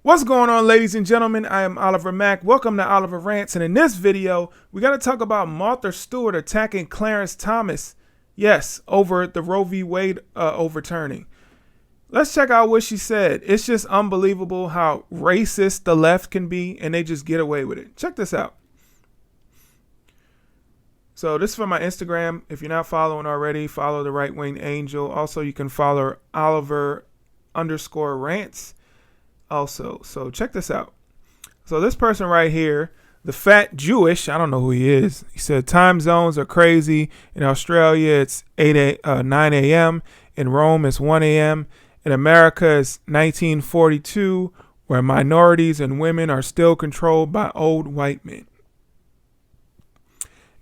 What's going on, ladies and gentlemen? I am Oliver Mack. Welcome to Oliver Rants, and in this video, we got to talk about Martha Stewart attacking Clarence Thomas. Yes, over the Roe v. Wade overturning. Let's check out what she said. It's just unbelievable how racist the left can be, and they just get away with it. Check this out. So this is for my Instagram. If you're not following already, follow the Right Wing Angel. Also, you can follow Oliver_Rants. Also, so check this out. So this person right here, the fat Jewish, I don't know who he is. He said time zones are crazy. In Australia, it's 9 a.m. In Rome, it's 1 a.m. In America, it's 1942, where minorities and women are still controlled by old white men.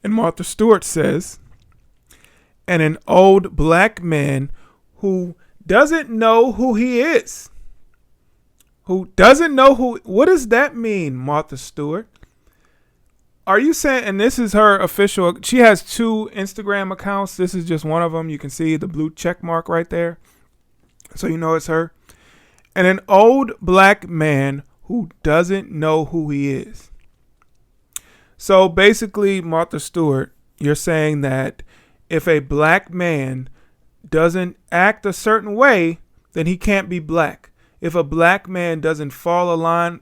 And Martha Stewart says, and an old black man who doesn't know who he is. Who doesn't know what does that mean, Martha Stewart? Are you saying, and this is her official, she has 2 Instagram accounts. This is just one of them. You can see the blue check mark right there. So you know it's her. And an old black man who doesn't know who he is. So basically, Martha Stewart, you're saying that if a black man doesn't act a certain way, then he can't be black. If a black man doesn't fall in line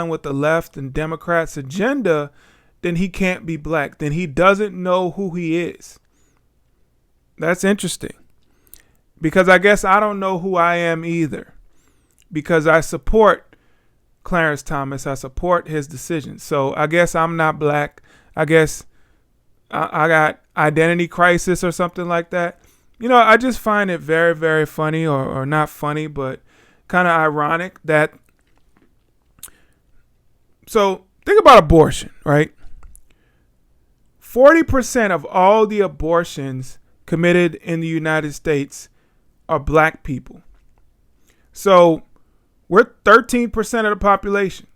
with the left and Democrats' agenda, then he can't be black. Then he doesn't know who he is. That's interesting. Because I guess I don't know who I am either. Because I support Clarence Thomas. I support his decision. So I guess I'm not black. I guess I got identity crisis or something like that. You know, I just find it very, very funny, or not funny, but kind of ironic that. So think about abortion, right? 40% of all the abortions committed in the United States are black people. So we're 13% of the population,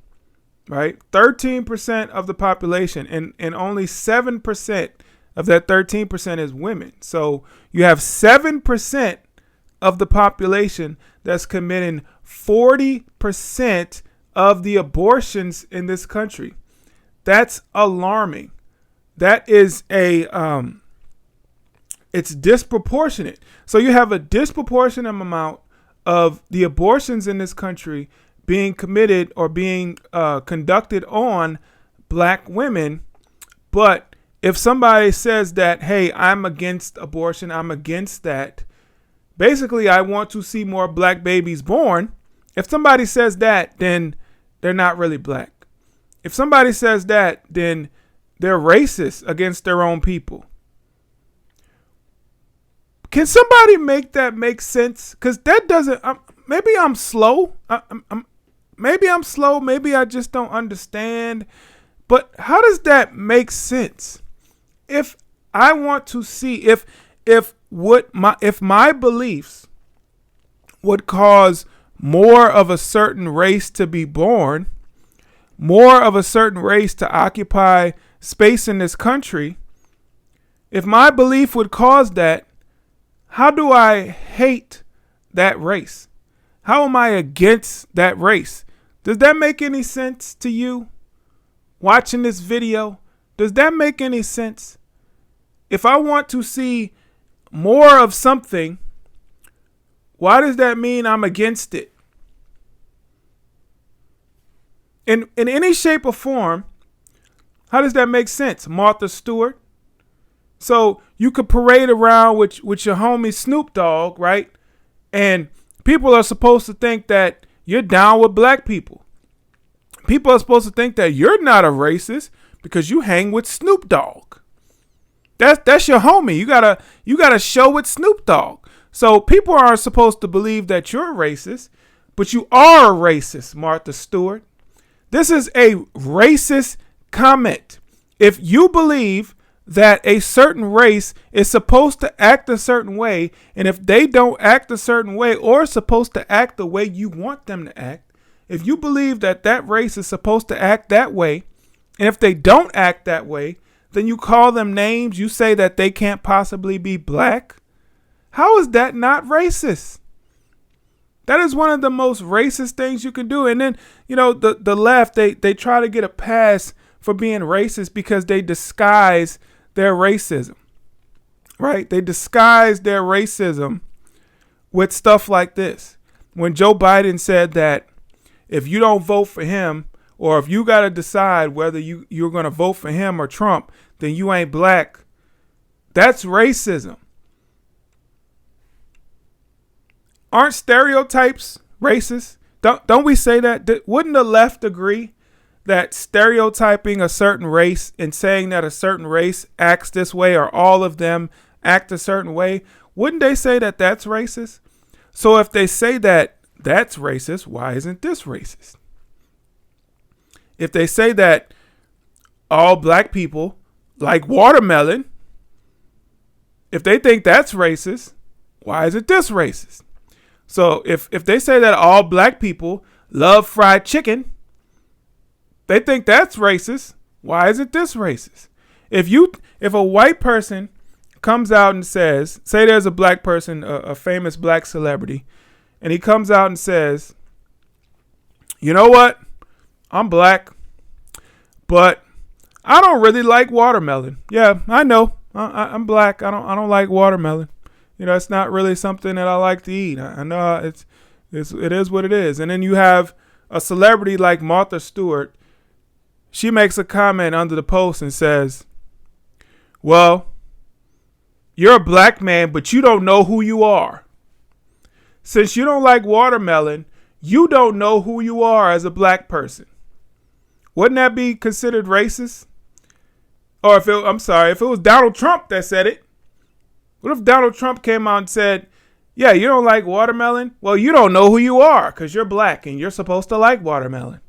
right? 13% of the population, and only 7% of that 13% is women. So you have 7% of the population that's committing 40% of the abortions in this country. That's alarming. That is it's disproportionate. So you have a disproportionate amount of the abortions in this country being committed or being conducted on black women. But if somebody says that, hey, I'm against abortion, I'm against that, basically, I want to see more black babies born. If somebody says that, then they're not really black. If somebody says that, then they're racist against their own people. Can somebody make that make sense? Because that doesn't, maybe I'm slow. Maybe I'm slow. Maybe I just don't understand. But how does that make sense? If I want to see, if my beliefs would cause more of a certain race to be born, more of a certain race to occupy space in this country, if my belief would cause that, how do I hate that race? How am I against that race? Does that make any sense to you? Watching this video, does that make any sense? If I want to see more of something, why does that mean I'm against it? In any shape or form, how does that make sense, Martha Stewart? So you could parade around with your homie Snoop Dogg, right? And people are supposed to think that you're down with black people. People are supposed to think that you're not a racist because you hang with Snoop Dogg. That's your homie. You gotta show with Snoop Dogg. So people aren't supposed to believe that you're a racist, but you are a racist, Martha Stewart. This is a racist comment. If you believe that a certain race is supposed to act a certain way, and if they don't act a certain way or supposed to act the way you want them to act, if you believe that that race is supposed to act that way, and if they don't act that way, then you call them names, you say that they can't possibly be black. How is that not racist? That is one of the most racist things you can do. And then, the left, they try to get a pass for being racist because they disguise their racism, right? They disguise their racism with stuff like this. When Joe Biden said that if you don't vote for him, or if you got to decide whether you're going to vote for him or Trump, then you ain't black. That's racism. Aren't stereotypes racist? Don't we say that? Wouldn't the left agree that stereotyping a certain race and saying that a certain race acts this way or all of them act a certain way, wouldn't they say that that's racist? So if they say that that's racist, why isn't this racist? If they say that all black people like watermelon, if they think that's racist, why isn't this racist? So if they say that all black people love fried chicken, they think that's racist, why isn't this racist? If a white person comes out and says, say there's a black person, a famous black celebrity, and he comes out and says, you know what? I'm black, but I don't really like watermelon. Yeah, I know. I'm black. I don't like watermelon. It's not really something that I like to eat. I know it is what it is. And then you have a celebrity like Martha Stewart. She makes a comment under the post and says, well, you're a black man, but you don't know who you are. Since you don't like watermelon, you don't know who you are as a black person. Wouldn't that be considered racist? Or if it was Donald Trump that said it. What if Donald Trump came out and said, yeah, you don't like watermelon? Well, you don't know who you are because you're black and you're supposed to like watermelon.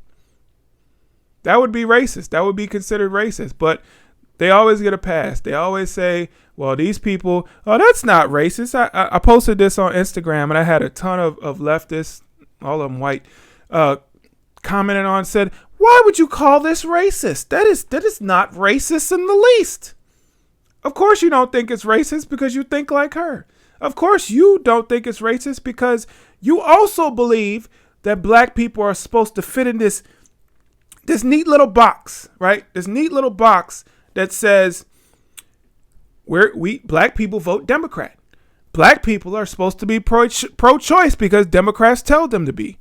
That would be racist. That would be considered racist. But they always get a pass. They always say, well, these people, oh, that's not racist. I posted this on Instagram and I had a ton of leftists, all of them white, commented on, said, why would you call this racist? That is not racist in the least. Of course you don't think it's racist because you think like her. Of course you don't think it's racist because you also believe that black people are supposed to fit in this neat little box, right? This neat little box that says we black people vote Democrat. Black people are supposed to be pro-choice because Democrats tell them to be.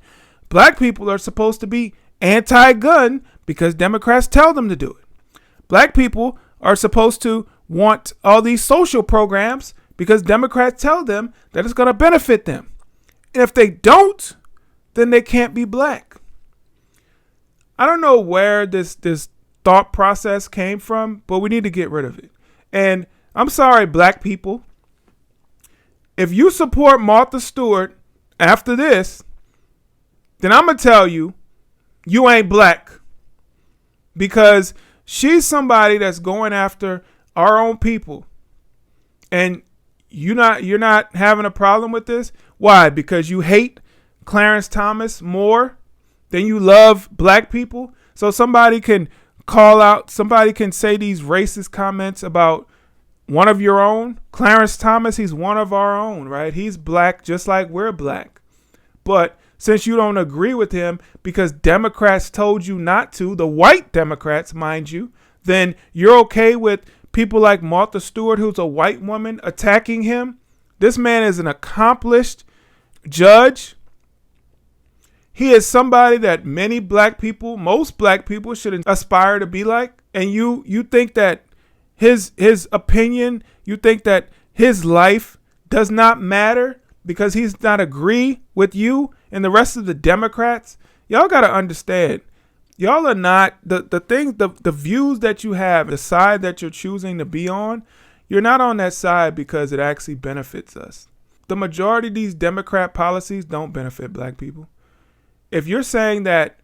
Black people are supposed to be anti-gun because Democrats tell them to do it. Black people are supposed to want all these social programs because Democrats tell them that it's going to benefit them. And if they don't, then they can't be black. I don't know where this thought process came from, but we need to get rid of it. And I'm sorry, black people. If you support Martha Stewart after this, then I'm going to tell you, you ain't black. Because she's somebody that's going after our own people. And you're not having a problem with this? Why? Because you hate Clarence Thomas more than you love black people? So somebody can say these racist comments about one of your own. Clarence Thomas, he's one of our own, right? He's black just like we're black. But since you don't agree with him because Democrats told you not to, the white Democrats, mind you, then you're okay with people like Martha Stewart, who's a white woman, attacking him. This man is an accomplished judge. He is somebody that most black people should aspire to be like. And you think that his opinion, you think that his life does not matter because he's not agree with you and the rest of the Democrats. Y'all got to understand. Y'all are not the views that you have, the side that you're choosing to be on. You're not on that side because it actually benefits us. The majority of these Democrat policies don't benefit black people. If you're saying that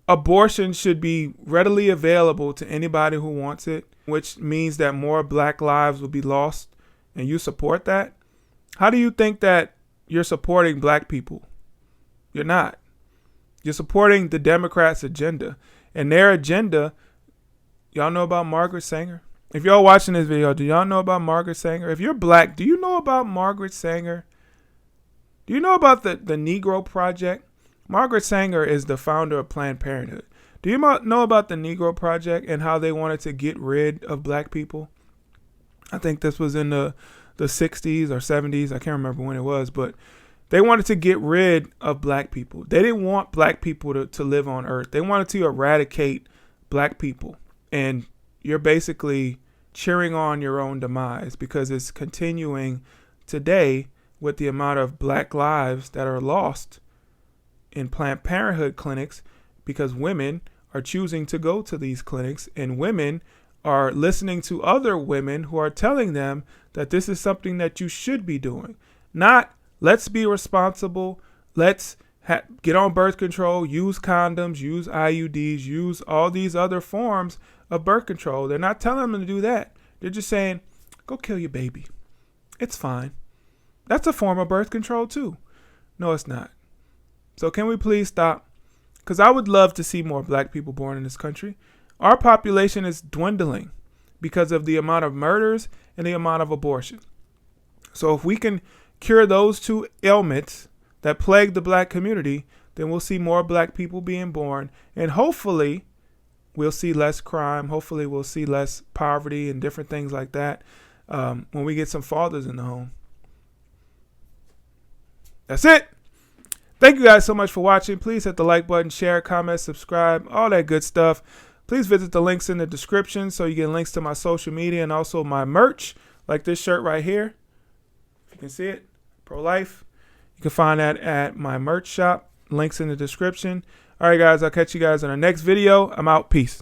abortion should be readily available to anybody who wants it, which means that more black lives will be lost, and you support that, how do you think that you're supporting black people? You're not. You're supporting the Democrats' agenda. And their agenda, y'all know about Margaret Sanger? If y'all watching this video, do y'all know about Margaret Sanger? If you're black, do you know about Margaret Sanger? Do you know about the Negro Project? Margaret Sanger is the founder of Planned Parenthood. Do you know about the Negro Project and how they wanted to get rid of black people? I think this was in the 60s or 70s. I can't remember when it was, but they wanted to get rid of black people. They didn't want black people to live on earth. They wanted to eradicate black people. And you're basically cheering on your own demise because it's continuing today with the amount of black lives that are lost in Planned Parenthood clinics because women are choosing to go to these clinics and women are listening to other women who are telling them that this is something that you should be doing. Not, let's be responsible, let's get on birth control, use condoms, use IUDs, use all these other forms of birth control. They're not telling them to do that. They're just saying, go kill your baby. It's fine. That's a form of birth control too. No, it's not. So can we please stop? Because I would love to see more black people born in this country. Our population is dwindling because of the amount of murders and the amount of abortion. So if we can cure those two ailments that plague the black community, then we'll see more black people being born. And hopefully we'll see less crime. Hopefully we'll see less poverty and different things like that when we get some fathers in the home. That's it. Thank you guys so much for watching. Please hit the like button, share, comment, subscribe, all that good stuff. Please visit the links in the description so you get links to my social media and also my merch, like this shirt right here. If you can see it, pro-life. You can find that at my merch shop. Links in the description. All right, guys, I'll catch you guys in the next video. I'm out. Peace.